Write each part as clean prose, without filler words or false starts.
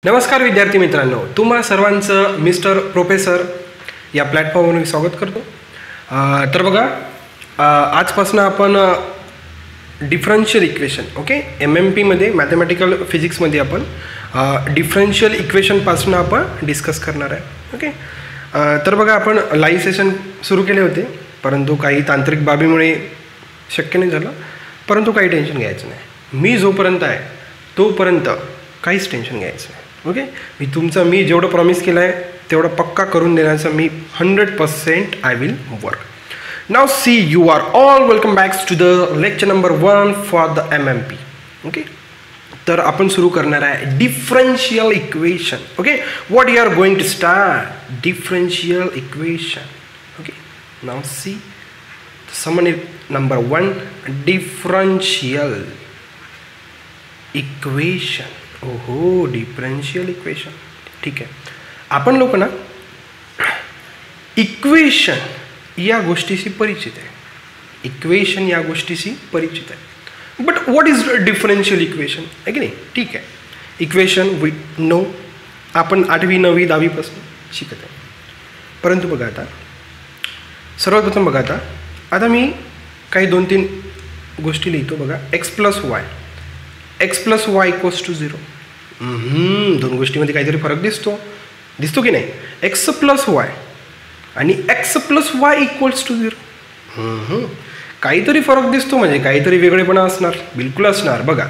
नमस्कार विद्यार्थी मित्रांनो, तुम्हा सर्वांचं मिस्टर प्रोफेसर या प्लॅटफॉर्मवर मी स्वागत करतो. तर बघा, आजपासून आपण डिफरन्शियल इक्वेशन MMPमध्ये मॅथमॅटिकल फिजिक्समध्ये आपण डिफरन्शियल इक्वेशनपासून आपण डिस्कस करणार आहे. तर बघा, आपण लाईव्ह सेशन सुरू केले होते, परंतु काही तांत्रिक बाबीमुळे शक्य नाही झालं. परंतु काही टेन्शन घ्यायचं नाही. मी जोपर्यंत आहे तोपर्यंत काहीच टेन्शन घ्यायचं नाही. मी जेवढं प्रॉमिस केलं आहे तेवढं पक्का करून देण्याचं मी 100% I will work. Now see, you are all welcome back to the lecture number 1 for the MMP. तर आपण सुरू करणार आहे differential equation. What you are going to start differential equation. Now see, समन नंबर 1 डिफरन्शियल इक्वेशन. ओहो, differential equation. ठीक आहे, आपण लोक ना इक्वेशन या गोष्टीशी परिचित आहे. इक्वेशन या गोष्टीशी परिचित आहे. But what is differential equation आहे की नाही? ठीक आहे, इक्वेशन वी नो, आपण 8वी 9वी 10वीपासून शिकत आहे. परंतु बघा, आता सर्वप्रथम बघा, आता मी काही 2-3 गोष्टी लिहितो. बघा, x + y = 0. दोन गोष्टीमध्ये काहीतरी फरक दिसतो की नाही? x + y आणि x + y = 0. काहीतरी फरक दिसतो म्हणजे काहीतरी वेगळेपणा असणार, बिलकुल असणार. बघा,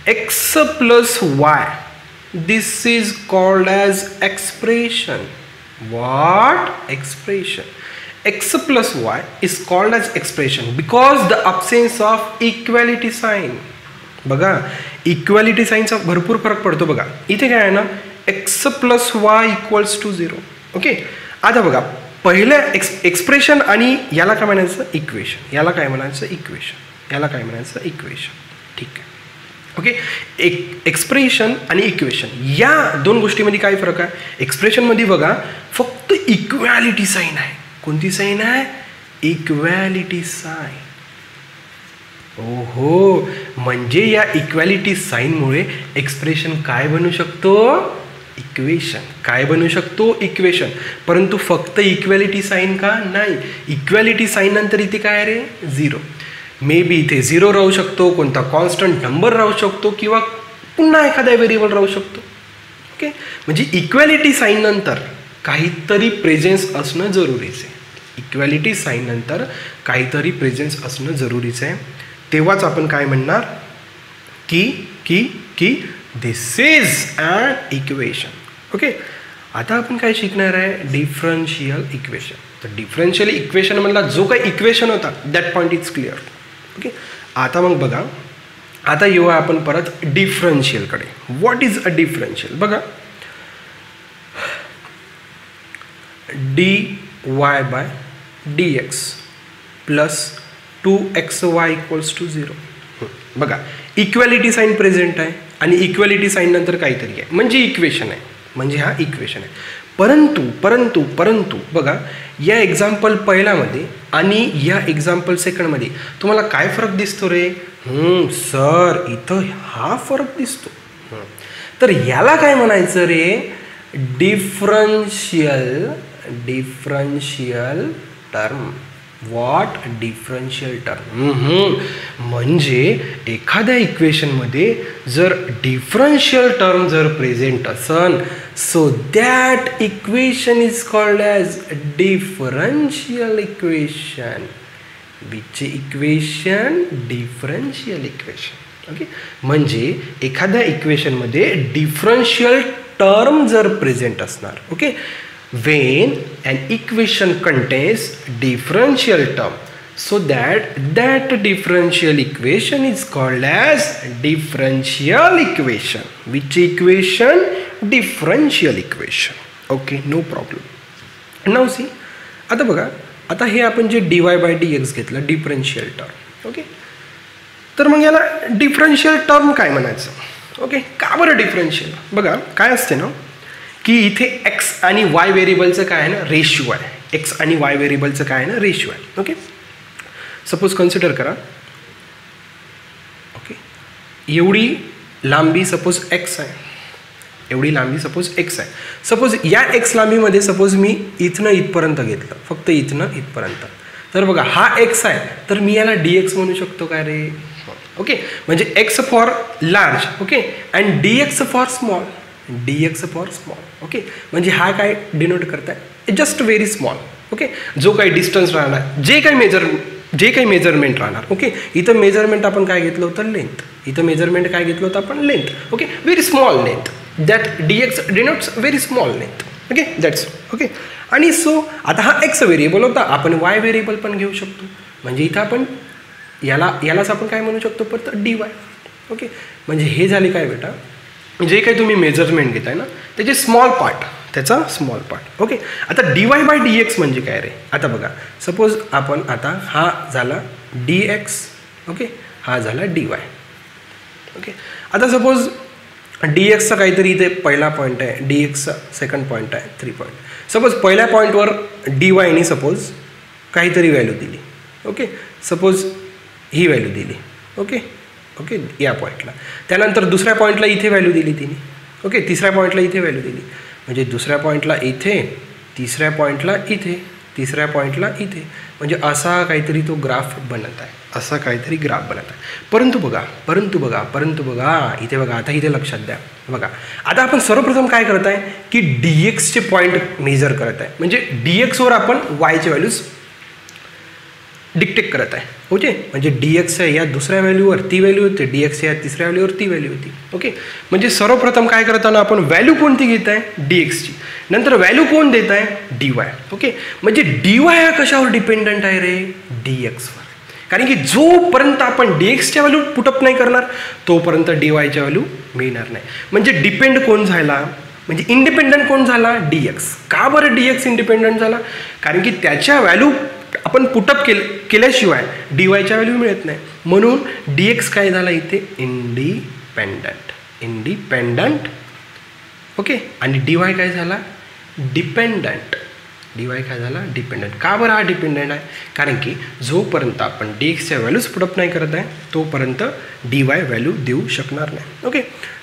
x + y, this is called as expression. What? Expression. x + y is called as expression because the absence of equality sign. बघा, इक्वॅलिटी साईनचा भरपूर फरक पडतो. बघा, इथे काय आहे ना, x + y = 0. आता बघा, पहिलं एक्सप्रेशन आणि याला काय म्हणायचं? इक्वेशन. याला काय म्हणायचं? इक्वेशन. याला काय म्हणायचं? इक्वेशन. ठीक आहे. एक्सप्रेशन आणि इक्वेशन या दोन गोष्टीमध्ये काय फरक आहे? एक्सप्रेशनमध्ये बघा, फक्त इक्वॅलिटी साईन आहे. कोणती साईन आहे? Equality sign. ओहो, म्हणजे या इक्वॅलिटी साईनमुळे एक्सप्रेशन काय बनू शकतो? इक्वेशन. काय बनू शकतो? इक्वेशन. परंतु फक्त इक्वॅलिटी साईन का? नाही. इक्वॅलिटी साईन नंतर इथे काय रे? 0. मे बी इथे 0 राहू शकतो, कोणता कॉन्स्टंट नंबर राहू शकतो, किंवा पुन्हा एखादा व्हेरिएबल राहू शकतो. म्हणजे इक्वॅलिटी साईन नंतर काहीतरी प्रेझेन्स असणं जरुरीचं आहे. इक्वॅलिटी साईन नंतर काहीतरी प्रेझेन्स असणं जरुरीचं आहे. तेव्हाच आपण काय म्हणणार की दिस इज अन इक्वेशन. आता आपण काय शिकणार आहे? Differential equation. तर डिफरन्शियल इक्वेशन म्हणला जो काही इक्वेशन होता दॅट पॉईंट इज क्लिअर. आता मग बघा, आता येऊया आपण परत डिफरन्शियलकडे. What is a differential? बघा, dy/dx + 2xy = 0. बघा, इक्वॅलिटी साईन प्रेझेंट आहे आणि इक्वॅलिटी साईन नंतर काहीतरी आहे म्हणजे इक्वेशन आहे. म्हणजे हा इक्वेशन आहे. परंतु बघा, या एक्झाम्पल पहिल्यामध्ये आणि या एक्झाम्पल सेकंडमध्ये तुम्हाला काय फरक दिसतो रे? सर, इथं हा फरक दिसतो. तर याला काय म्हणायचं रे? Differential term. What? Differential term. म्हणजे एखाद्या इक्वेशनमध्ये जर डिफरन्शियल टर्म जर प्रेझेंट असन, so that equation is called as differential equation. Which equation? Differential equation. म्हणजे एखाद्या इक्वेशनमध्ये डिफरन्शियल टर्म जर प्रेझेंट असणार. When an equation contains differential term, so that differential equation is called as differential equation. Which equation? Differential equation. No problem. Now see, आता बघा, आता हे आपण जे dy/dx घेतलं डिफरन्शियल टर्म. तर मग याला डिफरन्शियल टर्म काय म्हणायचं? का बरं डिफरन्शियल? बघा, काय असते ना की इथे x आणि y व्हेरिएबलचं काय आहे ना? रेशिओ आहे. x आणि y व्हेरिएबलचं काय आहे ना? रेशिओ आहे. सपोज कन्सिडर करा, एवढी लांबी सपोज x आहे एवढी लांबी सपोज एक्स आहे. सपोज या एक्स लांबीमध्ये सपोज मी इथनं इथपर्यंत घेतलं, फक्त इथनं इथपर्यंत, तर बघा हा एक्स आहे, तर मी याला डी एक्स म्हणू शकतो काय रे? ओके, म्हणजे x for large, okay, and D x for small, D x for small. Okay, म्हणजे हा काय डिनोट करताय? Just very small. ओके, जो काही डिस्टन्स राहणार, जे काही मेजरमेंट राहणार. ओके, इथं मेजरमेंट आपण काय घेतलं होतं? लेंथ. इथं मेजरमेंट काय घेतलं होतं आपण? Length. Okay, very small length, that D x denotes very small length. Okay, that's okay. आणि सो आता हा एक्स व्हेरिएबल होता, आपण वाय व्हेरिएबल पण घेऊ शकतो. म्हणजे इथं आपण यालाच आपण काय म्हणू शकतो? परत डी वाय. ओके, म्हणजे हे झाले काय बेटा? जे काही तुम्ही मेजरमेंट घेताय ना त्याचे स्मॉल पार्ट, त्याचा स्मॉल पार्ट. ओके, आता D Y by D x म्हणजे काय रे? आता बघा, सपोज आपण आता हा झाला डी एक्स, ओके, हा झाला डी वाय. ओके, आता सपोज डी एक्सचा काहीतरी इथे पहिला पॉईंट आहे, डी एक्सचा सेकंड पॉईंट आहे, 3 पॉईंट. सपोज पहिल्या पॉईंटवर डी वायनी सपोज काहीतरी व्हॅल्यू दिली. ओके, सपोज ही व्हॅल्यू दिली. ओके ओके, या पॉईंटला. त्यानंतर दुसऱ्या पॉईंटला इथे व्हॅल्यू दिली तिने. ओके, तिसऱ्या पॉईंटला इथे व्हॅल्यू दिली. म्हणजे दुसऱ्या पॉईंटला इथे, तिसऱ्या पॉईंटला इथे, तिसऱ्या पॉईंटला इथे. म्हणजे असा काहीतरी तो ग्राफ बनत आहे, असा काहीतरी ग्राफ बनत आहे. परंतु बघा इथे बघा, आता इथे लक्षात द्या. बघा, आता आपण सर्वप्रथम काय करत आहे की डी एक्सचे पॉईंट मेजर करत आहे. म्हणजे डी एक्सवर आपण वायचे व्हॅल्यूज डिक्टेट करत आहे. ओके, म्हणजे डी एक्स आहे या दुसऱ्या व्हॅल्यूवर ती व्हॅल्यू होते, डी एक्स या तिसऱ्या व्हॅल्यूवर ती व्हॅल्यू होती. ओके, म्हणजे सर्वप्रथम काय करताना आपण व्हॅल्यू कोणती घेत आहे? डी एक्सची. नंतर व्हॅल्यू कोण देत आहे? D Y. ओके, म्हणजे डी वाय हा कशावर डिपेंडंट आहे रे? D Xavier. कारण की जोपर्यंत आपण डी एक्सच्या व्हॅल्यू पुटअप नाही करणार तोपर्यंत डी वायच्या व्हॅल्यू मिळणार नाही. म्हणजे डिपेंड कोण झाला? म्हणजे इंडिपेंडंट कोण झाला? D x. का बरं डी एक्स इंडिपेंडंट झाला? कारण की त्याच्या व्हॅल्यू आपण पुटअप केल्याशिवाय डी वायच्या व्हॅल्यू मिळत नाही. म्हणून डी एक्स काय झाला इथे? इंडिपेंडंट. ओके, आणि डी वाय काय झाला? डिपेंडंट. डी वाय काय झाला? डिपेंडंट. का बरं हा डिपेंडंट आहे? कारण की जोपर्यंत आपण डी एक्सच्या व्हॅल्यूज पुटअप नाही करत आहे तोपर्यंत डी वाय व्हॅल्यू देऊ शकणार नाही. ओके,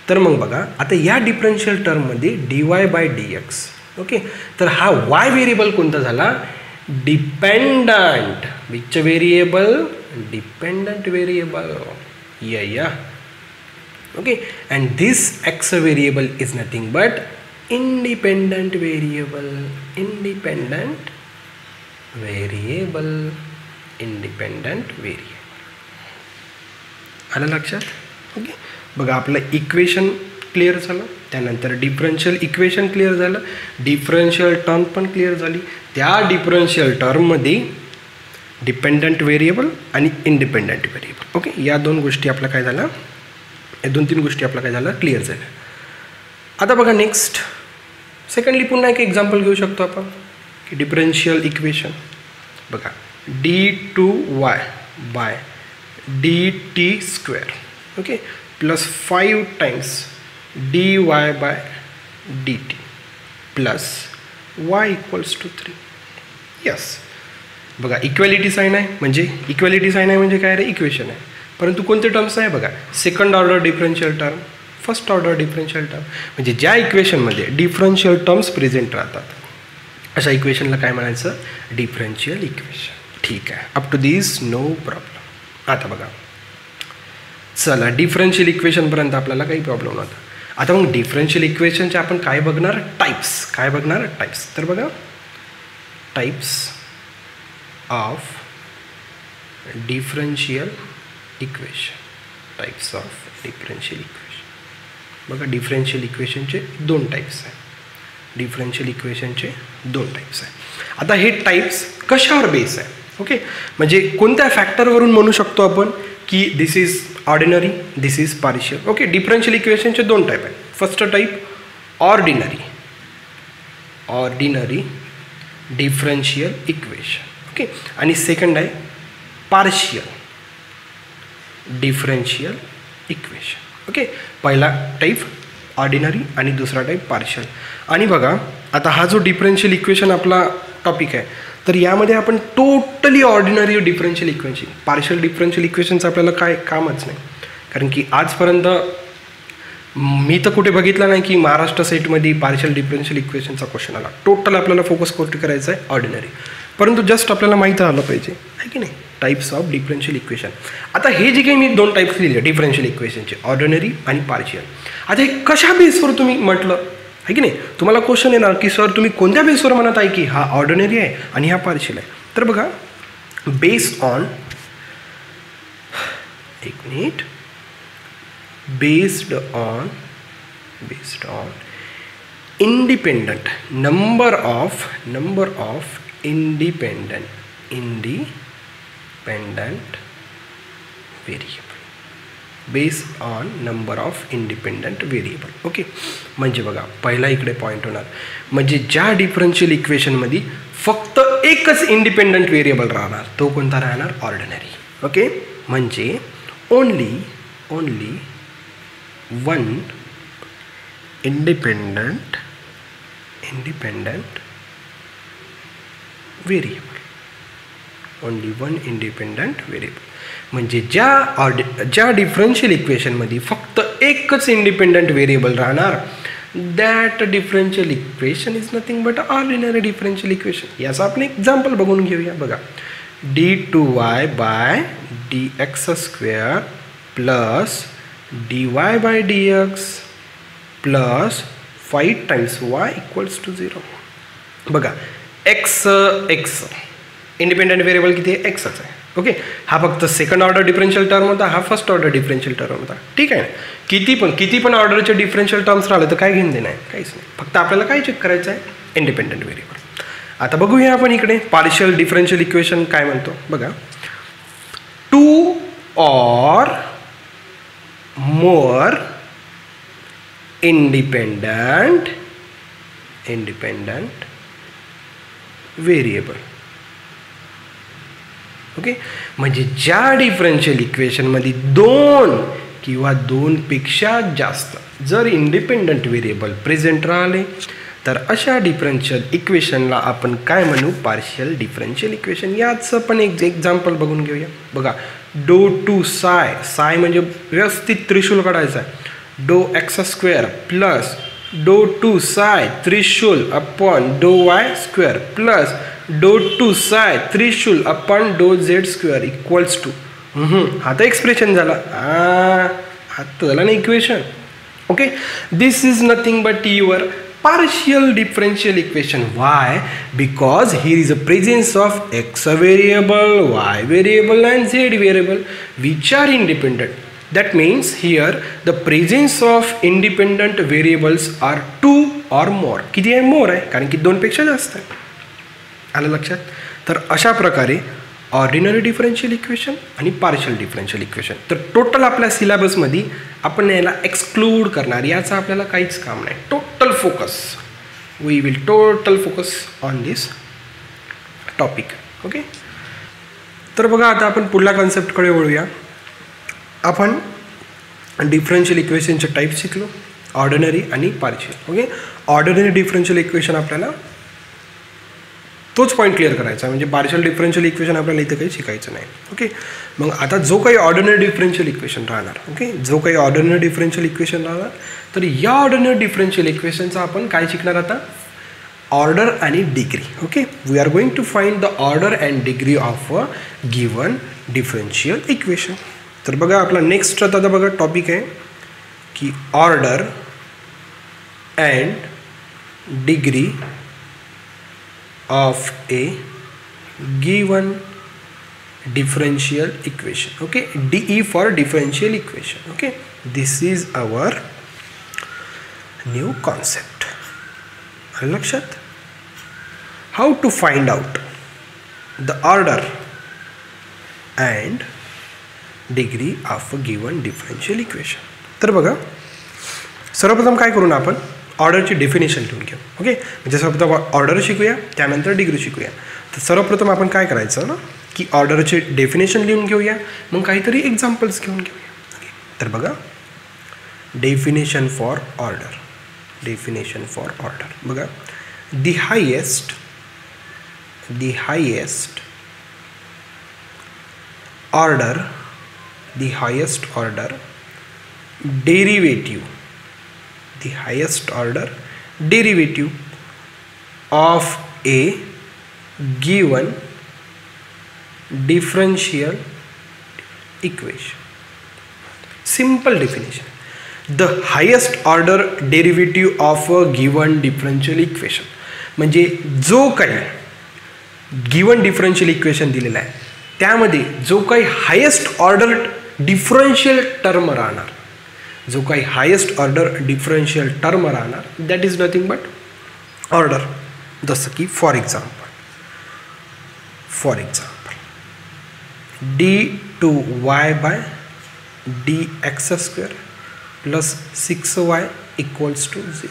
तर मग बघा, आता या डिफरन्शियल टर्ममध्ये D Y by D X. Okay, तर हा वाय व्हेरिएबल कोणता झाला? Dependent. Which variable? Dependent variable. या okay, and this X variable is nothing but independent variable. आलं लक्षात? ओके, बघा आपलं इक्वेशन क्लिअर झालं, त्यानंतर डिफरन्शियल इक्वेशन क्लिअर झालं, डिफरन्शियल टर्म पण क्लिअर झाली. त्या डिफरन्शियल टर्ममध्ये डिपेंडंट व्हेरिएबल आणि इंडिपेंडंट व्हेरिएबल. ओके, या 2 गोष्टी आपल्या काय झाल्या? या 2-3 गोष्टी आपल्या काय झाल्या? क्लिअर झाल्या. आता बघा नेक्स्ट, सेकंडली पुन्हा एक एक्झाम्पल घेऊ शकतो आपण की डिफरन्शियल इक्वेशन. बघा, d2y by dt², okay, plus 5 times dy by dt plus y equals to 3. Yes, बघा इक्वॅलिटी साईन आहे. म्हणजे इक्वॅलिटी साईन आहे म्हणजे काय रे? इक्वेशन आहे. परंतु कोणते टर्म्स आहे? बघा, second order differential term, first order differential term. म्हणजे ज्या इक्वेशनमध्ये डिफरन्शियल टर्म्स प्रेझेंट राहतात अशा इक्वेशनला काय म्हणायचं? Differential equation. ठीक आहे, up to this no problem. आता बघा, चला डिफरन्शियल इक्वेशनपर्यंत आपल्याला काही प्रॉब्लेम नव्हता. आता मग डिफरन्शियल इक्वेशनचे आपण काय बघणार? टाईप्स. काय बघणार? टाईप्स. तर बघा, types of differential equation. Types of differential equation. बघा, डिफरन्शियल इक्वेशनचे 2 टाईप्स आहे. डिफरन्शियल इक्वेशनचे 2 टाईप्स आहे. आता हे टाईप्स कशावर बेस आहे? ओके, म्हणजे कोणत्या फॅक्टरवरून म्हणू शकतो आपण की this is ordinary, this is partial. Okay, differential इक्वेशनचे 2 टाईप आहेत. First type ordinary differential equation. Okay, आणि सेकंड आहे पार्शियल डिफरन्शियल इक्वेशन. ओके, पहिला टाईप ऑर्डिनरी आणि दुसरा टाईप पार्शियल. आणि बघा, आता हा जो डिफरन्शियल इक्वेशन आपला टॉपिक आहे तर यामध्ये आपण totally ordinary differential equation, partial differential इक्वेशनचं आपल्याला काय कामच नाही. कारण की आजपर्यंत मी तर कुठे बघितलं नाही की महाराष्ट्र सेटमध्ये पार्शियल डिफरन्शियल इक्वेशनचा क्वेश्चन आला. टोटल आपल्याला फोकस कुठे करायचा आहे, ऑर्डिनरी. परंतु जस्ट आपल्याला माहीत आलं पाहिजे आहे की नाही, टाईप्स ऑफ डिफरन्शियल इक्वेशन. आता हे जे काही मी 2 टाईप्स लिहिले डिफरन्शियल इक्वेशनचे, ऑर्डिनरी आणि पार्शियल. आता हे कशा बेसवर तुम्ही म्हटलं आहे की नाही, तुम्हाला क्वेश्चन येणार की सर तुम्ही कोणत्या बेसवर म्हणत आहे की हा ऑर्डिनरी आहे आणि हा पार्शियल आहे. तर बघा, बेस्ड ऑन, एक minute, based on independent number of independent variable, based on number of independent variable. Okay, म्हणजे बघा पहिला इकडे पॉईंट होणार, म्हणजे ज्या डिफरन्शियल इक्वेशनमध्ये फक्त एकच इंडिपेंडंट व्हेरिएबल राहणार तो कोणता राहणार, ऑर्डिनरी. ओके, म्हणजे only one independent variable, only one independent variable. म्हणजे ज्या डिफरन्शियल इक्वेशनमध्ये फक्त एकच इंडिपेंडंट व्हेरिएबल राहणार, that differential equation is nothing but ordinary differential equation. याचं आपण एक्झाम्पल बघून घेऊया. बघा, d2y by dx² plus dy by dx plus 5 times y equals to 0. बघा, x इंडिपेंडंट व्हेरिएबल किती आहे, xच आहे. ओके, हा फक्त सेकंड ऑर्डर डिफरन्शियल टर्म होता, हा फर्स्ट ऑर्डर डिफरन्शियल टर्म होता. ठीक आहे ना, किती पण ऑर्डरचे डिफरन्शियल टर्म्स राहिले तर काय घेऊन देणं आहे, काहीच नाही. फक्त आपल्याला काय चेक करायचं आहे, इंडिपेंडंट व्हेरिएबल. आता बघूया आपण इकडे पार्शियल डिफरन्शियल इक्वेशन काय म्हणतो. बघा, 2 or more independent variable. Okay, म्हणजे ज्या डिफरन्शियल इक्वेशनमध्ये 2 किंवा 2 पेक्षा जास्त जर इंडिपेंडंट व्हेरिएबल प्रेझेंट राहिले तर अशा डिफरन्शियल इक्वेशनला आपण काय म्हणू, पार्शियल डिफरन्शियल इक्वेशन. याचं पण एक एक्झाम्पल बघून घेऊया. बघा, डो टू साय म्हणजे व्यवस्थित त्रिशूल काढायचा आहे, डो x² प्लस डो टू साय त्रिशूल अपॉन डो y² प्लस डो टू साय त्रिशूल अपॉन डो z² इक्वल्स टू, हा तर एक्सप्रेशन झाला, हा तर झाला ना equation. Okay, this is nothing but your partial differential equation. Why? Because here is a presence of x variable, y variable and z variable which are independent. That means here the presence of independent variables are 2 or more. किती आहे, more आहे, कारण की 2 पेक्षा जास्त आहे. आलं लक्षात. तर अशा प्रकारे ऑर्डिनरी डिफरन्शियल इक्वेशन आणि पार्शियल डिफरन्शियल इक्वेशन. तर टोटल आपल्या सिलेबसमध्ये आपण याला एक्सक्लूड करणार, याचं आपल्याला काहीच काम नाही. Total focus, we will total focus on this topic. Okay, तर बघा आता आपण पुढल्या कॉन्सेप्टकडे वळूया. आपण डिफरन्शियल इक्वेशनचे टाईप शिकलो, ऑर्डिनरी आणि partial. Okay, ordinary differential equation आपल्याला तोच पॉईंट क्लिअर करायचा, म्हणजे पार्शियल डिफरन्शियल इक्वेशन आपल्याला इथे काही शिकायचं नाही. ओके, मग आता जो काही ऑर्डिनरी डिफरन्शियल इक्वेशन राहणार, ओके, जो काही ऑर्डिनरी डिफरन्शियल इक्वेशन राहणार, तर या ऑर्डिनरी डिफरन्शियल इक्वेशनचं आपण काय शिकणार आता, ऑर्डर आणि degree. Okay, we are going to find the order and degree of a given differential equation. तर बघा, आपला नेक्स्ट आता बघा टॉपिक आहे की order and degree of a given differential equation. Okay, DE for differential equation. Okay, this is our new concept. लक्षात. How to find out the order and degree of a given differential equation. तर बघा, सर्वप्रथम काय करू ना आपण, ऑर्डरची definition लिहून घेऊ. ओके, म्हणजे सर्वप्रथम ऑर्डर शिकूया, त्यानंतर डिग्री शिकूया. तर सर्वप्रथम आपण काय करायचं ना की ऑर्डरचे डेफिनेशन लिहून घेऊया, मग काहीतरी एक्झाम्पल्स घेऊन घेऊया. ओके, तर बघा, डेफिनेशन फॉर ऑर्डर. बघा, the highest order derivative the highest order derivative of a given differential equation. Simple definition. The highest order derivative of a given differential equation म्हणजे जो काही गिवन डिफरन्शियल इक्वेशन दिलेला आहे त्यामध्ये जो काही हायेस्ट ऑर्डर डिफरन्शियल टर्म राहणार, जो काही हायेस्ट ऑर्डर डिफरन्शियल टर्म राहणार that is nothing but order. जसं की for example d2y by dx² plus 6y equals to 0.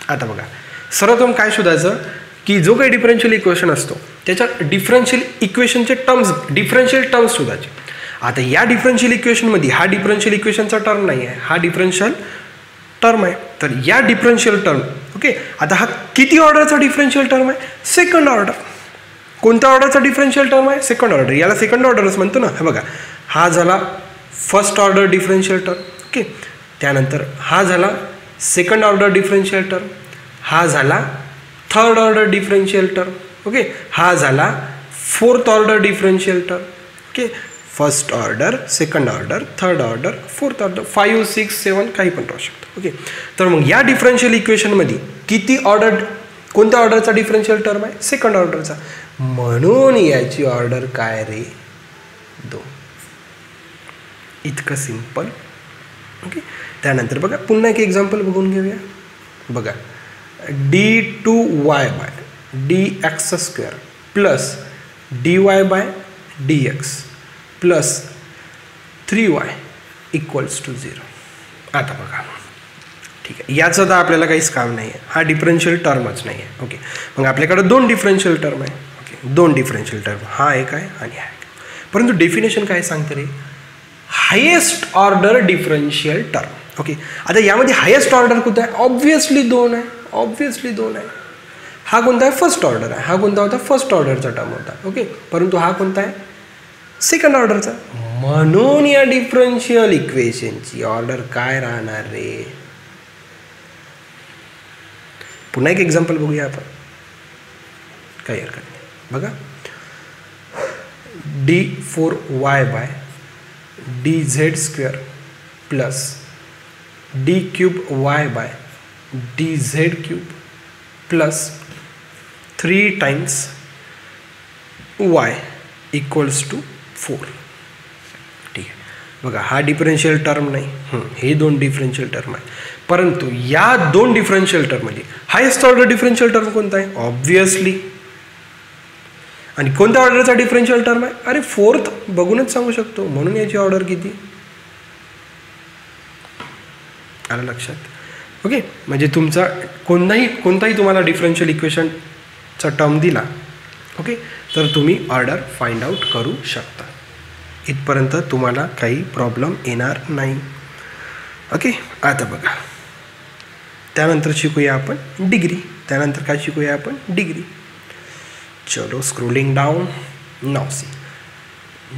आता बघा सर्वप्रथम काय शोधायचं की जो काही डिफरन्शियल इक्वेशन असतो त्याच्या डिफरन्शियल इक्वेशनचे टर्म्स, डिफरन्शियल टर्म्स शोधायचे. आता या डिफरन्शियल इक्वेशनमध्ये हा डिफरन्शियल इक्वेशनचा टर्म नाही आहे, हा डिफरन्शियल टर्म आहे. तर या डिफरन्शियल टर्म ओके, आता हा किती ऑर्डरचा डिफरन्शियल टर्म आहे? Second order. कोणत्या ऑर्डरचा डिफरन्शियल टर्म आहे? Second order. याला सेकंड ऑर्डरच म्हणतो ना. हे बघा हा झाला first order differential term okay, त्यानंतर हा झाला सेकंड ऑर्डर डिफरन्शियल टर्म, हा झाला third order differential term okay, हा झाला fourth order differential term okay. First order, second order, third order, fourth order, 5, 6, 7 काही पण राहू शकतो ओके. तर मग या डिफरन्शियल इक्वेशनमध्ये किती ऑर्डर, कोणत्या ऑर्डरचा डिफरन्शियल टर्म आहे? सेकंड ऑर्डरचा. म्हणून याची ऑर्डर काय रे? 2. इतकं सिंपल ओके. त्यानंतर बघा पुन्हा एक एक्झाम्पल बघून घेऊया. बघा d2y by dx² plus dy by dx plus 3y equals to 0. आता बघा ठीक आहे, याचं तर आपल्याला काहीच काम नाही आहे, हा डिफरन्शियल टर्मच नाही आहे ओके. मग आपल्याकडे 2 डिफरन्शियल टर्म आहे ओके, 2 डिफरन्शियल टर्म, हा एक आहे आणि हा एक. परंतु डेफिनेशन काय सांगतं रे? Highest order differential term okay. आता यामध्ये हायेस्ट ऑर्डर कोणता आहे? ऑब्व्हियसली 2 आहे, ऑब्व्हियसली 2 आहे. हा कोणता आहे? फर्स्ट ऑर्डर आहे. हा कोणता होता? फर्स्ट ऑर्डरचा टर्म होता ओके. परंतु हा कोणता आहे? सेकंड ऑर्डरचा. म्हणून या डिफरन्शियल इक्वेशनची ऑर्डर काय राहणार रे? पुन्हा एक एक्झाम्पल बघूया आपण, काही हरकत नाही. बघा d4y by dz² plus d3y by dz³ plus 3 times y equals to 4. ठीक आहे, बघा हा डिफरन्शियल टर्म नाही, हे 2 डिफरन्शियल टर्म आहे. परंतु या 2 डिफरन्शियल टर्ममध्ये हायेस्ट ऑर्डर डिफरन्शियल टर्म कोणता आहे? ऑब्व्हियसली. आणि कोणत्या ऑर्डरचा डिफरन्शियल टर्म आहे? अरे फोर्थ, बघूनच सांगू शकतो. म्हणून याची ऑर्डर किती? आलं लक्षात ओके. म्हणजे तुमचा कोणताही तुम्हाला डिफरन्शियल इक्वेशनचा टर्म दिला ओके, तर तुम्ही ऑर्डर फाइंड आउट करू शकता. इथपर्यंत तुम्हाला काही प्रॉब्लेम येणार नाही ओके. आता बघा त्यानंतर शिकूया आपण डिग्री. त्यानंतर काय शिकूया आपण? डिग्री. चलो स्क्रोलिंग डाऊन. नाव सी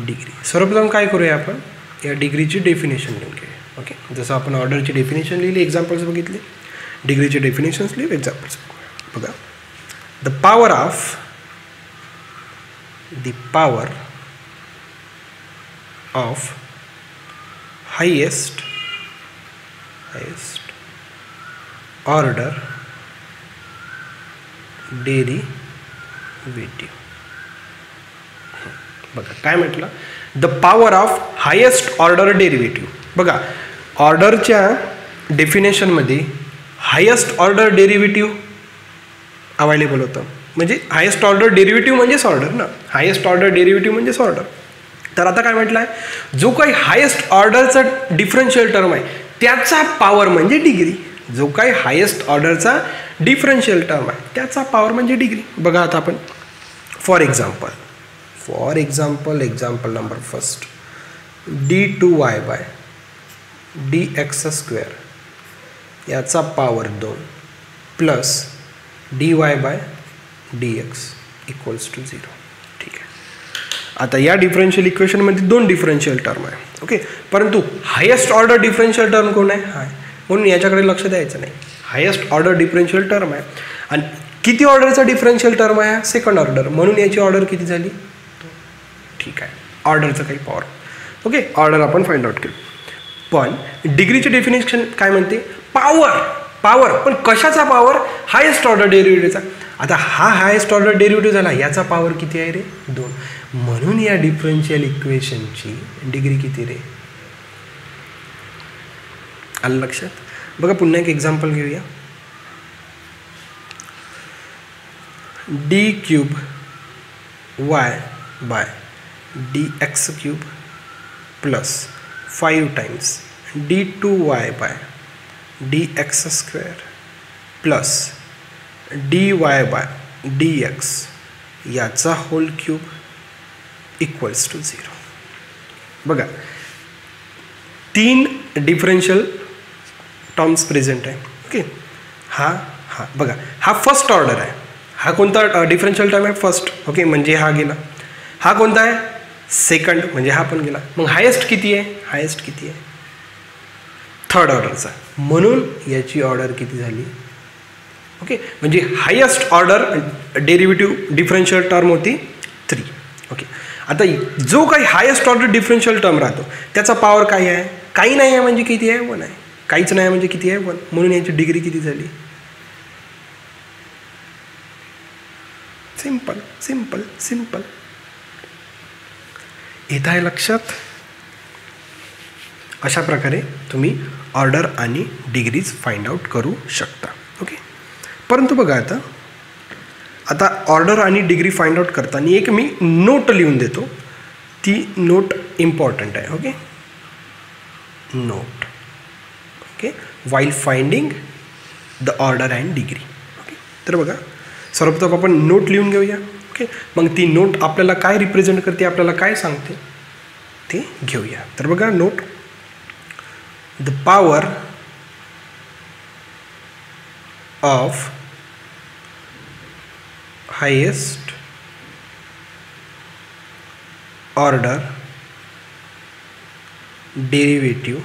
डिग्री. सर्वप्रथम काय करूया आपण? या डिग्रीची डेफिनेशन लिहून घेऊया ओके. जसं आपण ऑर्डरची डेफिनेशन लिहिली, एक्झाम्पल्स बघितले, डिग्रीचे डेफिनेशन्स लिहिले, एक्झाम्पल्स बघा. The power of highest order derivative. बघा काय म्हटलं? The power of highest order derivative. बघा ऑर्डरच्या डेफिनेशनमध्ये हायेस्ट ऑर्डर डेरिव्हेटिव्ह अवेलेबल होतं. म्हणजे हायेस्ट ऑर्डर डेरिव्हेटिव्ह म्हणजेच ऑर्डर ना, हायेस्ट ऑर्डर डेरिव्हेटिव्ह म्हणजेच ऑर्डर. तर आता काय म्हटलं आहे? जो काही हायेस्ट ऑर्डरचा डिफरन्शियल टर्म आहे त्याचा पॉवर म्हणजे डिग्री. जो काही हायेस्ट ऑर्डरचा डिफरन्शियल टर्म आहे त्याचा पॉवर म्हणजे डिग्री. बघा आता आपण for example number first d2y by dx² याचा power 2 plus dy by dx equals to 0. ठीक आहे. आता या डिफरन्शियल इक्वेशनमध्ये 2 डिफरन्शियल टर्म आहे ओके. परंतु हायेस्ट ऑर्डर डिफरन्शियल टर्म कोण आहे? हा म्हणून याच्याकडे लक्ष द्यायचं नाही. हायेस्ट ऑर्डर डिफरन्शियल टर्म आहे आणि किती ऑर्डरचा डिफरन्शियल टर्म आहे? सेकंड ऑर्डर, म्हणून याची ऑर्डर किती झाली? ठीक आहे, ऑर्डरचं काही पॉवर. ओके, ऑर्डर आपण फाइंड आउट केलं. पण डिग्रीचे डेफिनेशन काय म्हणते? पॉवर. पॉवर, पण कशाचा पॉवर? Highest order डेरिव्हेटिव्हचा. आता हा हायेस्ट ऑर्डर डेरिव्हेटिव्ह झाला, याचा पॉवर किती आहे रे? 2. म्हणून या डिफरन्शियल इक्वेशनची डिग्री किती रे? आलं लक्षात? बघा पुन्हा एक एक्झाम्पल घेऊया. D cube y by D x cube plus 5 times d2y by dx square plus dy by dx याचा होल क्यूब इक्वल्स टू 0. बघा 3 डिफरन्शियल टर्म्स प्रेझेंट आहे. ओके, हा बघा हा फर्स्ट ऑर्डर आहे. हा कोणता डिफरन्शियल टर्म आहे? फर्स्ट. ओके, म्हणजे हा गेला. हा कोणता आहे? सेकंड, म्हणजे हा पण गेला. मग हायेस्ट किती आहे? हायेस्ट किती आहे? थर्ड ऑर्डरचा, म्हणून याची ऑर्डर किती झाली? ओके, म्हणजे highest order derivative differential term होती 3. ओके, आता जो काही हायेस्ट ऑर्डर डिफरन्शियल टर्म राहतो त्याचा पॉवर काय आहे? काही नाही आहे म्हणजे किती आहे? 1 आहे. काहीच नाही म्हणजे किती आहे? 1. म्हणून याची डिग्री किती झाली? Simple simple simple. येत आहे लक्षात? अशा प्रकारे तुम्ही ऑर्डर आणि डिग्रीज फाइंड आउट करू शकता. ओके, परंतु बघा आता ऑर्डर आणि डिग्री फाइंड आउट करताना एक मी नोट लिहून देतो. ती नोट इम्पॉर्टंट आहे. Okay, note. Okay, while finding the order and degree. Okay, तर बघा सर्वप्रथम आपण नोट लिहून घेऊया. ओके, मग ती नोट आपल्याला काय रिप्रेझेंट करते, आपल्याला काय सांगते ते घेऊया. तर बघा note, the power of highest order derivative,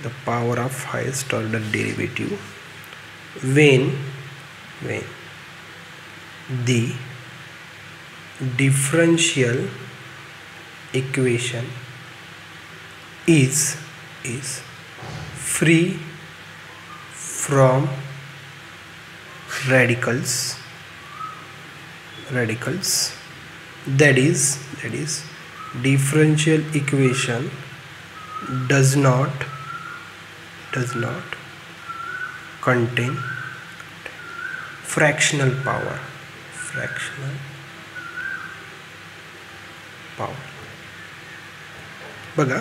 the power of highest order derivative when the differential equation is free from radicals, that is differential equation does not contain fractional power. बघा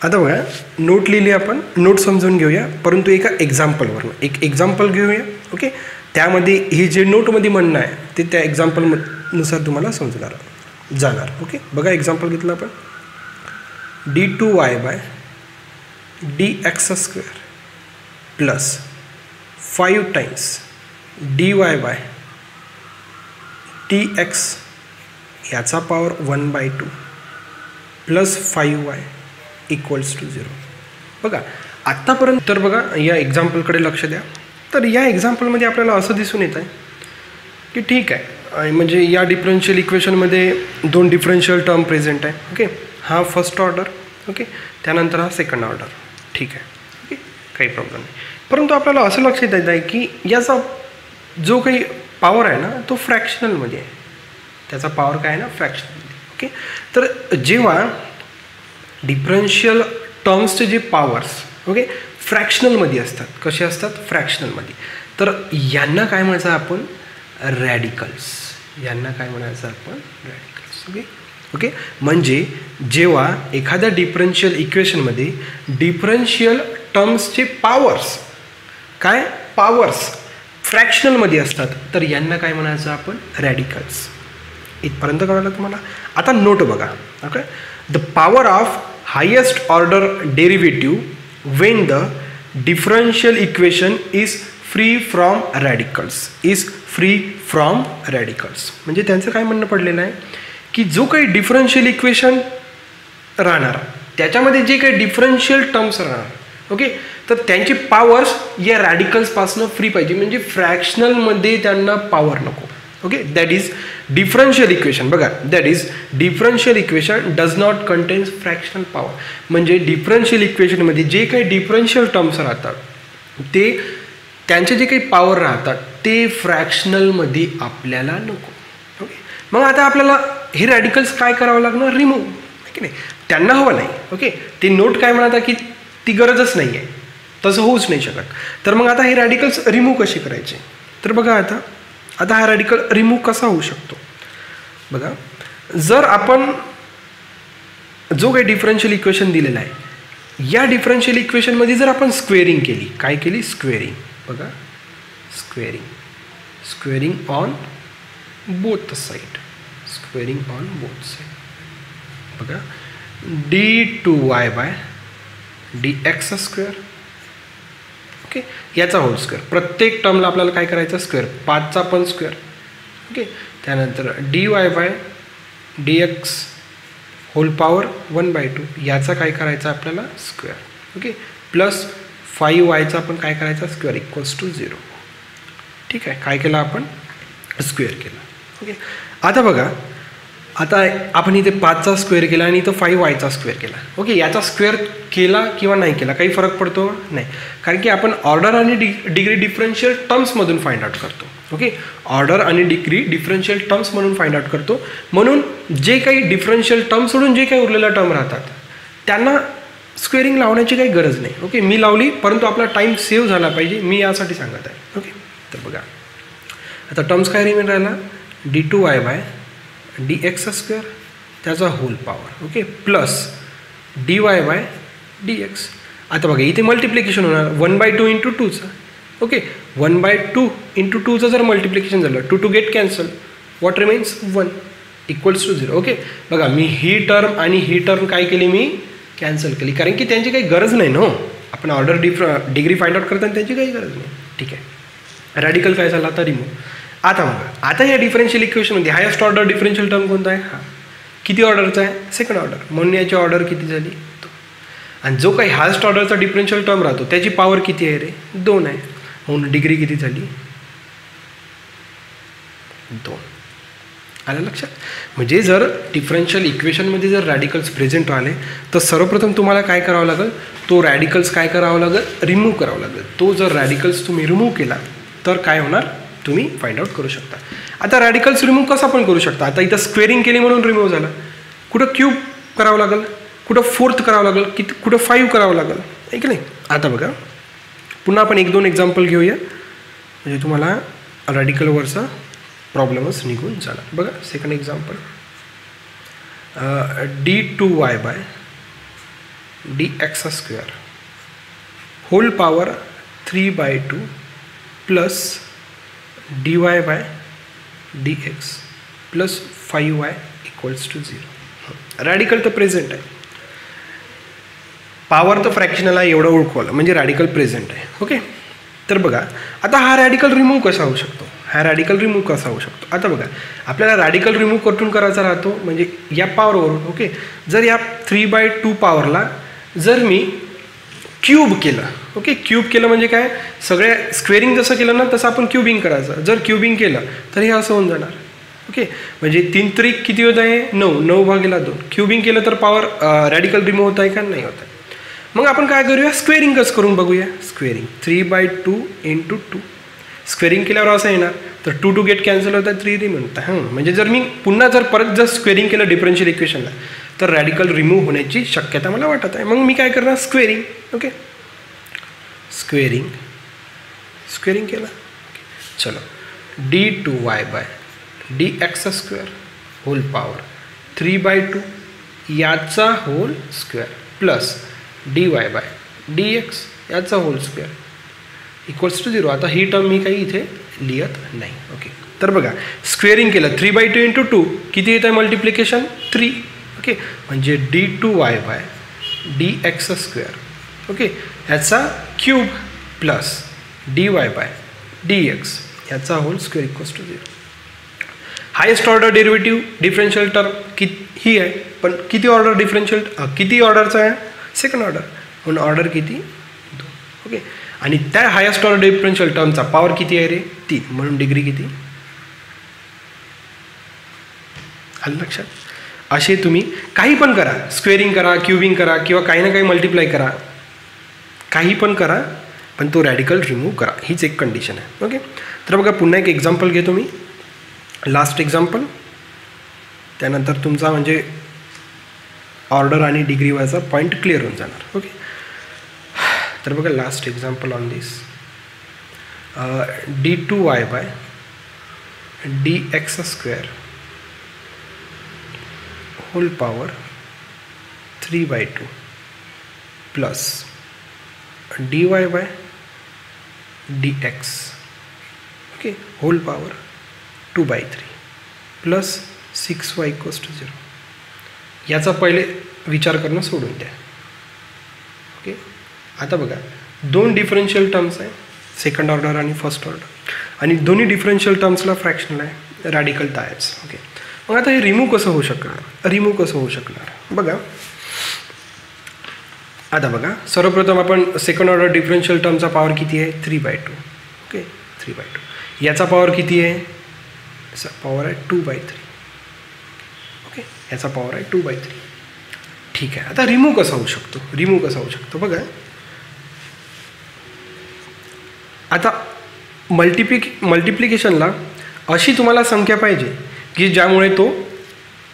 आता बघा नोट लिहिली आपण, note समजून घेऊया, परंतु एका एक्झाम्पलवरून एक एक्झाम्पल घेऊया. ओके, त्यामध्ये हे जे नोटमध्ये म्हणणं आहे ते त्या एक्झाम्पलनुसार तुम्हाला समजणार जाणार. ओके, बघा एक्झाम्पल घेतलं आपण, d2y by dx square plus 5 times dy by dx याचा power 1/2 plus 5y equals to 0. बघा आत्तापर्यंत तर बघा या एक्झाम्पलकडे लक्ष द्या. तर या एक्झाम्पलमध्ये आपल्याला असं दिसून येत आहे की ठीक आहे, म्हणजे या डिफरन्शियल इक्वेशनमध्ये 2 डिफरन्शियल टर्म प्रेझेंट आहे. ओके, हा फर्स्ट ऑर्डर. ओके, त्यानंतर हा सेकंड ऑर्डर. ठीक आहे. ओके, काही प्रॉब्लेम नाही. परंतु आपल्याला असं लक्षात येत आहे की याचा जो काही पॉवर आहे ना तो फ्रॅक्शनलमध्ये आहे. त्याचा पॉवर काय आहे ना, फ्रॅक्शनलमध्ये. ओके, तर जेव्हा डिफरन्शियल टर्म्सचे जे पॉवर्स ओके फ्रॅक्शनलमध्ये असतात, कसे असतात? फ्रॅक्शनलमध्ये. तर यांना काय म्हणायचं आपण? रॅडिकल्स. यांना काय म्हणायचं आपण? रॅडिकल्स. ओके ओके, म्हणजे जेव्हा एखाद्या डिफरन्शियल इक्वेशनमध्ये डिफरन्शियल टर्म्सचे पॉवर्स काय पॉवर्स फ्रॅक्शनलमध्ये असतात तर यांना काय म्हणायचं आपण? रॅडिकल्स. इथपर्यंत कळलं तुम्हाला? आता नोट बघा. Okay, the power of highest order derivative Wien the differential equation is free from radicals. म्हणजे त्यांचं काय म्हणणं पडलेलं आहे की जो काही डिफरन्शियल इक्वेशन राहणार त्याच्यामध्ये जे काही डिफरन्शियल टर्म्स राहणार, ओके, तर त्यांची पॉवर्स या रॅडिकल्सपासून फ्री पाहिजे, म्हणजे फ्रॅक्शनलमध्ये त्यांना पॉवर नको. Okay, that is differential equation. बघा, that is differential equation does not contains fractional power. म्हणजे डिफरन्शियल इक्वेशनमध्ये जे काही डिफरन्शियल टर्म्स राहतात ते त्यांचे जे काही पॉवर राहतात ते फ्रॅक्शनलमध्ये आपल्याला नको. ओके, मग आता आपल्याला हे रॅडिकल्स काय करावं लागणार? रिमूव्ह, की नाही, त्यांना हवं नाही. ओके, ते नोट काय म्हणतात की ती गरजच नाही आहे, तसं होऊच नाही शकत. तर मग आता हे रॅडिकल्स रिमूव्ह कसे करायचे? तर बघा, आता हा रॅडिकल रिमूव्ह कसा होऊ शकतो? बघा, जर आपण जो काही डिफरन्शियल इक्वेशन दिलेला आहे या डिफरन्शियल इक्वेशनमध्ये जर आपण स्क्वेअरिंग केली, काय केली? स्क्वेअरिंग. बघा, squaring on both side, squaring on both side. बघा, d2y dx स्क्वेअर, ओके, याचा होल स्क्वेअर. प्रत्येक टर्मला आपल्याला काय करायचं? स्क्वेअर. 5चा पण स्क्वेअर. ओके, त्यानंतर dy dx होल पॉवर 1/2 याचा काय करायचा आपल्याला? स्क्वेअर. ओके, प्लस 5y पण काय करायचा? Square equals to 0. ठीक आहे, काय केलं आपण? स्क्वेअर केला. ओके, आता बघा, आता आपण इथे 5चा स्क्वेअर केला आणि इथं 5y स्क्वेअर केला. ओके, याचा स्क्वेअर केला किंवा नाही केला काही फरक पडतो नाही, कारण की आपण ऑर्डर आणि डिग्री डिफरन्शियल टर्म्समधून फाइंड आउट करतो. ओके, ऑर्डर आणि डिग्री डिफरन्शियल टर्म्समधून फाइंड आउट करतो. म्हणून जे काही डिफरन्शियल टर्म सोडून जे काही उरलेल्या टर्म राहतात त्यांना स्क्वेअरिंग लावण्याची काही गरज नाही. ओके, मी लावली, परंतु आपला टाईम सेव्ह झाला पाहिजे, मी यासाठी सांगत आहे. ओके, तर बघा, आता टर्म्स काय रिमेन राहिला? d2y dx स्क्वेअर त्याचा whole power. Okay, plus dy dx. आता बघा, इथे मल्टिप्लिकेशन होणार 1/2 इंटू 2चा. ओके, 1/2 इंटू 2चं जर मल्टिप्लिकेशन झालं, 2 two get cancel, what remains? 1 equals to 0. Okay, बघा, मी ही टर्म आणि ही टर्म काय केली? मी कॅन्सल केली, कारण की त्यांची काही गरज नाही ना. आपण ऑर्डर डिग्री फाइंड आउट करताना त्यांची काही गरज नाही. ठीक आहे, रॅडिकल काय झाला? आता रिमूव्ह. आता बघा, आता या डिफरन्शियल इक्वेशनमध्ये हायेस्ट ऑर्डर डिफरन्शियल टर्म कोणता आहे? हा किती ऑर्डरचा आहे? Second order. म्हणून याची ऑर्डर किती झाली? 2. आणि जो काही हायेस्ट ऑर्डरचा डिफरन्शियल टर्म राहतो त्याची पॉवर किती आहे रे? 2 आहे. म्हणून डिग्री किती झाली? 2. आलं लक्षात? म्हणजे जर डिफरन्शियल इक्वेशनमध्ये जर रॅडिकल्स प्रेझेंट राहिले तर सर्वप्रथम तुम्हाला काय करावं लागेल? तो रॅडिकल्स काय करावं लागेल? रिमूव्ह करावं लागेल. तो जर रॅडिकल्स तुम्ही रिमूव्ह केला तर काय होणार? तुम्ही फाइंड आउट करू शकता. आता रॅडिकल्स रिमूव्ह कसा पण करू शकता. आता इथं स्क्वेअरिंग केली म्हणून रिमूव्ह झाला. कुठं क्यूब करावं लागेल, कुठं 4th करावं लागेल, कुठं 5 करावं लागेल, आहे की नाही? आता बघा, पुन्हा आपण 1-2 एक्झाम्पल घेऊया, म्हणजे तुम्हाला रॅडिकलवरचा प्रॉब्लेमच निघून झाला. बघा, second example, d2y dx square whole power 3/2 plus dy dx plus 5y equals to 0. Radical तर प्रेझेंट आहे, पॉवर तर फ्रॅक्शनल आहे, एवढं ओळखवलं म्हणजे रॅडिकल प्रेझेंट आहे. ओके, तर बघा, आता हा रॅडिकल रिमूव्ह कसा होऊ शकतो? आता बघा, आपल्याला रॅडिकल रिमूव्ह कुठून करायचा राहतो? म्हणजे या पॉवरवरून. ओके, जर या 3/2 पॉवरला जर मी क्यूब केलं, ओके, क्यूब केलं म्हणजे काय? सगळ्या स्क्वेअरिंग जसं केलं ना तसं आपण क्यूबिंग करायचं. जर क्यूबिंग केलं तर हे असं होऊन जाणार. ओके, म्हणजे 3 त्रिक किती होत आहे? 9. 9/2. क्यूबिंग केलं तर पॉवर रॅडिकल रिमूव्ह होत आहे का? नाही होत आहे. मग आपण काय करूया? स्क्वेअरिंगच करून बघूया. Squaring 3/2 into 2. स्क्वेअरिंग केल्यावर असं येणार, तर 2 टू गेट कॅन्सल होतं, 3 रिमूव्ह होतं. म्हणजे जर मी पुन्हा परत स्क्वेअरिंग केलं डिफरन्शियल इक्वेशनला तर रॅडिकल रिमूव्ह होण्याची शक्यता मला वाटत आहे. मग मी काय करणार? स्क्वेअरिंग. ओके, स्क्वेअरिंग केलं. चलो, d2y dx square whole power 3/2 याचा whole square plus dy dx याचा होल स्क्वेअर इक्वल्स टू 0. आता ही टर्म मी काही इथे लिहित नाही. ओके, तर बघा, स्क्वेअरिंग केलं 3/2 इंटू 2 किती येत आहे? मल्टिप्लिकेशन 3. ओके, म्हणजे d2y dx स्क्वेअर, ओके, याचा क्यूब प्लस dy dx याचा whole square equals to 0. Highest order derivative differential term ही आहे, पण किती ऑर्डर डिफरन्शियल किती ऑर्डरचा आहे? सेकंड ऑर्डर, म्हणून ऑर्डर किती? 2. ओके, आणि त्या हायेस्ट ऑर्डर डिफरन्शियल टर्मचा पॉवर किती आहे रे? 3, म्हणून डिग्री किती? आलं लक्षात? असे तुम्ही काही पण करा, स्क्वेअरिंग करा, क्युबिंग करा, किंवा काही ना काही मल्टिप्लाय करा, काही पण करा, पण तो रॅडिकल रिमूव्ह करा, हीच एक कंडिशन आहे. ओके, तर बघा पुन्हा एक एक्झाम्पल घेतो मी, लास्ट एक्झाम्पल, त्यानंतर तुमचा म्हणजे ऑर्डर आणि डिग्री वायचा पॉईंट क्लिअर होऊन जाणार. ओके, तर बघा last example on this, d2y by dx square whole power 3/2 plus dy by dx okay whole power 2/3 plus 6y = 0. याचा पहिले विचार करणं सोडून द्या. ओके, आता बघा दोन डिफरन्शियल टर्म्स आहे, सेकंड ऑर्डर आणि फर्स्ट ऑर्डर, आणि दोन्ही डिफरन्शियल टर्म्सला फ्रॅक्शनल आहे, रॅडिकल तर आहेच. ओके, मग आता हे रिमूव्ह कसं होऊ शकणार? बघा आता बघा, सर्वप्रथम आपण सेकंड ऑर्डर डिफरन्शियल टर्मचा पॉवर किती आहे? 3/2. ओके, 3/2. याचा पॉवर किती आहे? याचा पॉवर आहे 2/3. ओके, याचा पॉवर आहे 2/3. ठीक आहे, आता रिमूव्ह कसा होऊ शकतो? बघा आता मल्टिप्लिकेशनला अशी तुम्हाला संख्या पाहिजे की ज्यामुळे तो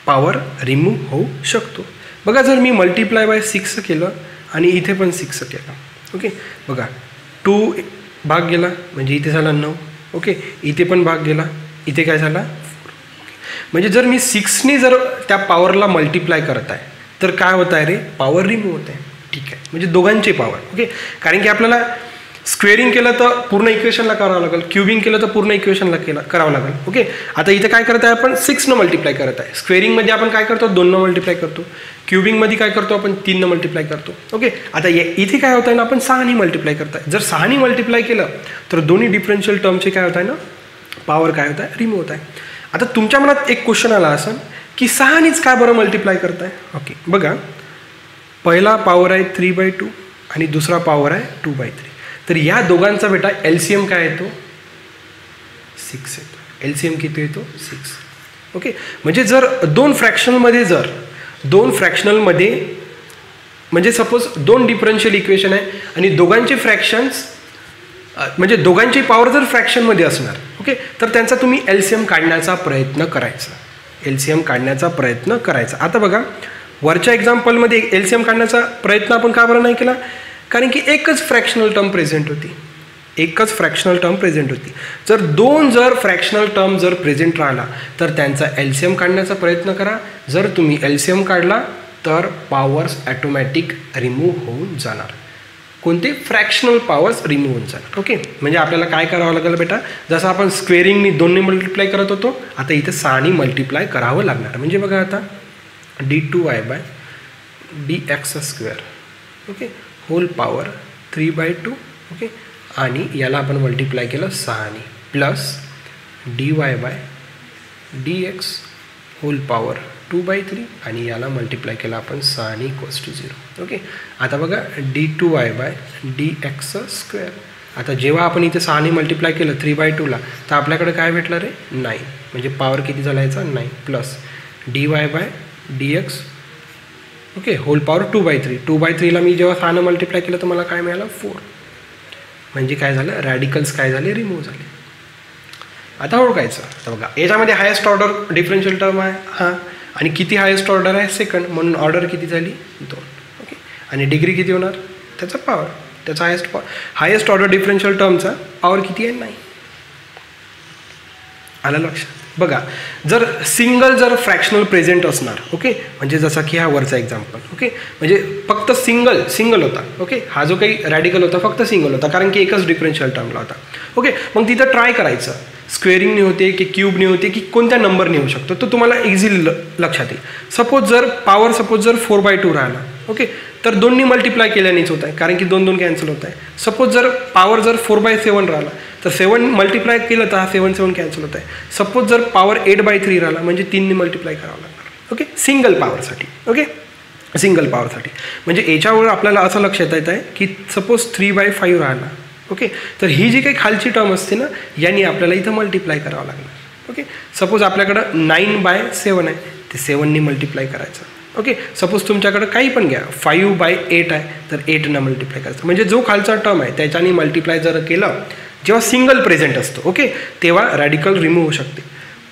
पॉवर रिमूव्ह होऊ शकतो. बघा जर मी मल्टिप्लाय बाय 6 केलं आणि इथे पण 6 केलं, ओके, बघा 2 भाग गेला म्हणजे इथे झाला 9. ओके, इथे पण भाग गेला, इथे काय झाला 4. म्हणजे जर मी 6ने जर त्या पॉवरला मल्टिप्लाय करत आहे तर काय होत आहे रे? पॉवर रिमूव्ह होत आहे. ठीक आहे, म्हणजे दोघांचे पॉवर. ओके, कारण की आपल्याला स्क्वेअरिंग केलं तर पूर्ण इक्वेशनला करावं लागेल, क्युबिंग केलं तर पूर्ण इक्वेशनला करावं लागेल. ओके, आता इथे काय करत आहे आपण? 6 मल्टिप्लाय करत आहे. स्क्वेअरिंगमध्ये आपण काय करतो? 2 मल्टिप्लाय करतो. क्युबिंगमध्ये काय करतो आपण? 3 मल्टिप्लाय करतो. ओके, आता इथे काय होत आहे ना, आपण 6 मल्टिप्लाय करत आहे. जर 6 मल्टिप्लाय केलं तर दोन्ही डिफरन्शियल टर्मचे काय होत आहे ना, पॉवर काय होत आहे? रिमूव्ह होत आहे. आता तुमच्या मनात एक क्वेश्चन आला असेल की 6नेच काय बरं मल्टिप्लाय करताय? ओके, बघा पहिला पॉवर आहे 3/2 आणि दुसरा पॉवर आहे 2/3. तर या दोघांचा बेटा LCM काय येतो? 6 येतो. LCM किती येतो? 6. ओके, म्हणजे जर दोन फ्रॅक्शनलमध्ये म्हणजे सपोज 2 डिफरन्शियल इक्वेशन आहे आणि दोघांचे फ्रॅक्शन्स म्हणजे दोघांची पॉवर जर फ्रॅक्शनमध्ये असणार, ओके, तर त्यांचा तुम्ही LCM काढण्याचा प्रयत्न करायचा. आता बघा वरच्या एक्झाम्पलमध्ये LCM काढण्याचा प्रयत्न आपण का बरं नाही केला? कारण की एकच फ्रॅक्शनल टर्म प्रेझेंट होती. जर फ्रॅक्शनल टर्म जर प्रेझेंट राहिला तर त्यांचा LCM काढण्याचा प्रयत्न करा. जर तुम्ही LCM काढला तर पॉवर्स ॲटोमॅटिक रिमूव्ह होऊन जाणार. कोणते? फ्रॅक्शनल पॉवर्स रिमूव्ह होऊन जाणार. ओके, म्हणजे आपल्याला काय करावं लागेल बेटा? जसं आपण स्क्वेअरिंगनी 2ने मल्टिप्लाय करत होतो, आता इथे 6ने मल्टिप्लाय करावं लागणार. म्हणजे बघा आता d2y by dx square okay whole power 3/2. Okay, आणि याला आपण मल्टिप्लाय केलं 6ने plus dy by dx whole power 2/3 आणि याला मल्टिप्लाय केलं आपण 6ने = 0. ओके, आता बघा d2y बाय dx स्क्वेअर. आता जेव्हा आपण इथे 6ने मल्टिप्लाय केलं 3/2ला तर आपल्याकडे काय भेटलं रे? 9. म्हणजे पॉवर किती झाला याचा? 9 plus dy by dx okay whole power 2/3. 2/3ला मी जेव्हा 6ने मल्टिप्लाय केलं तर मला काय मिळालं? 4. म्हणजे काय झालं? रॅडिकल्स काय झाले? रिमूव्ह झाले. आता ओळखायचं. तर बघा याच्यामध्ये हायेस्ट ऑर्डर डिफरन्शियल टर्म आहे हां, आणि किती हायेस्ट ऑर्डर आहे? सेकंड, म्हणून ऑर्डर किती झाली? 2. ओके, आणि डिग्री किती होणार? त्याचा पॉवर, त्याचा हायेस्ट ऑर्डर डिफरन्शियल टर्मचा पॉवर किती आहे? 9. आलं लक्षात? बघा जर जर फ्रॅक्शनल प्रेझेंट असणार, ओके, म्हणजे जसं की हा वरचा एक्झाम्पल, ओके, म्हणजे फक्त सिंगल होता. ओके, हा जो काही रॅडिकल होता फक्त सिंगल होता कारण की एकच डिफरन्शियल टर्मला होता. ओके, मग तिथं ट्राय करायचं स्क्वेअरिंगने होते की क्यूबने होते की कोणत्या नंबरने होऊ शकतो, तो तुम्हाला इझिली लक्षात येईल. सपोज जर 4/2 राहिला, ओके, तर 2ने मल्टिप्लाय केल्यानेच होत आहे कारण की 2 कॅन्सल होत आहे. सपोज जर पॉवर 4/7 राहिला तर 7 मल्टिप्लाय केलं तर हा 7 7 कॅन्सल होत आहे. सपोज जर पॉवर 8/3 राहिला म्हणजे 3ने मल्टिप्लाय करावं लागणार. ओके, सिंगल पॉवरसाठी. ओके, सिंगल पॉवरसाठी म्हणजे याच्यावर आपल्याला असं लक्षात येत आहे की सपोज 3/5 राहिला. ओके, तर ही जी काही खालची टर्म असते ना, यांनी आपल्याला इथं मल्टिप्लाय करावं लागणार. ओके, सपोज आपल्याकडं 9/7 आहे, ते 7ने मल्टिप्लाय करायचं. ओके, सपोज तुमच्याकडं काही पण घ्या, 5/8 आहे, तर 8ने मल्टिप्लाय करायचं. म्हणजे जो खालचा टर्म आहे त्याच्याने मल्टिप्लाय जर केलं, जेव्हा सिंगल प्रेझेंट असतो, ओके, तेव्हा रॅडिकल रिमूव्ह होऊ शकते.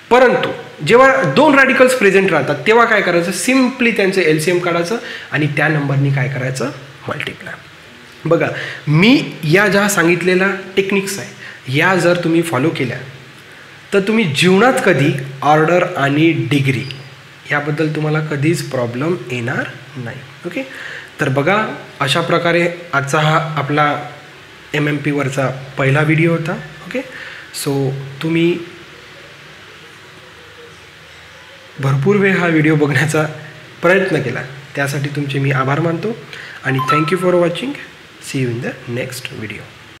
परंतु जेव्हा 2 रॅडिकल्स प्रेझेंट राहतात तेव्हा काय करायचं, सिम्पली त्यांचं LCM काढायचं आणि त्या नंबरनी काय करायचं, मल्टिप्लाय. बघा, मी या ज्या सांगितलेल्या टेक्निक्स आहे या जर तुम्ही फॉलो केल्या तर तुम्ही जीवनात कधी ऑर्डर आणि डिग्री याबद्दल तुम्हाला कधीच प्रॉब्लेम येणार नाही. ओके, तर बघा, अशा प्रकारे आजचा हा आपला MMPवरचा पहिला व्हिडिओ होता. ओके, सो तुम्ही भरपूर वेळ हा व्हिडिओ बघण्याचा प्रयत्न केला, त्यासाठी तुमचे मी आभार मानतो आणि thank you for watching. See you in the next video.